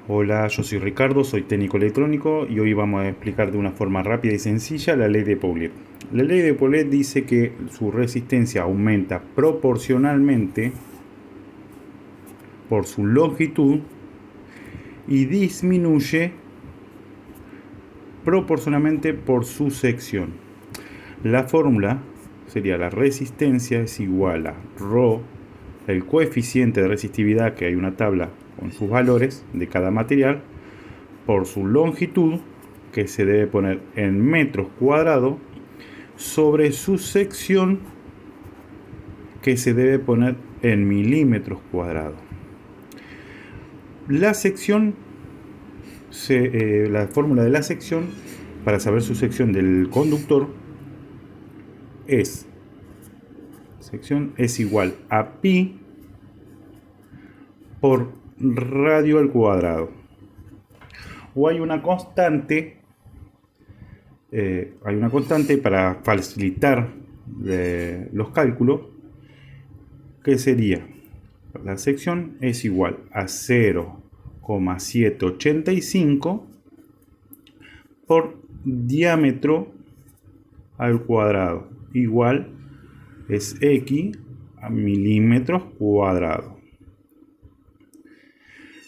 Hola, yo soy Ricardo, soy técnico electrónico y hoy vamos a explicar de una forma rápida y sencilla la ley de Paulet. La ley de Paulet dice que su resistencia aumenta proporcionalmente por su longitud y disminuye proporcionalmente por su sección. La fórmula sería: la resistencia es igual a ρ, el coeficiente de resistividad, que hay una tabla con sus valores de cada material, por su longitud, que se debe poner en metros cuadrados, sobre su sección, que se debe poner en milímetros cuadrados. La sección, la fórmula de la sección, para saber su sección del conductor, sección es igual a pi por radio al cuadrado. O hay una constante para facilitar los cálculos, que sería: la sección es igual a 0,785 por diámetro al cuadrado, igual es x a milímetros cuadrados.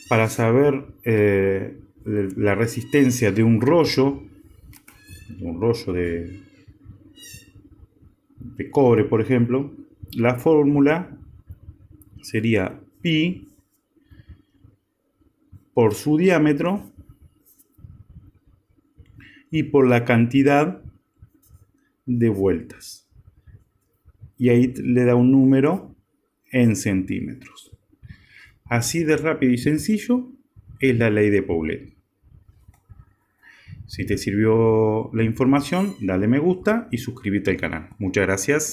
Para saber la resistencia de un rollo de cobre, por ejemplo, la fórmula sería pi por su diámetro y por la cantidad de vueltas. Y ahí le da un número en centímetros. Así de rápido y sencillo es la ley de Paulet. Si te sirvió la información, dale me gusta y suscríbete al canal. Muchas gracias.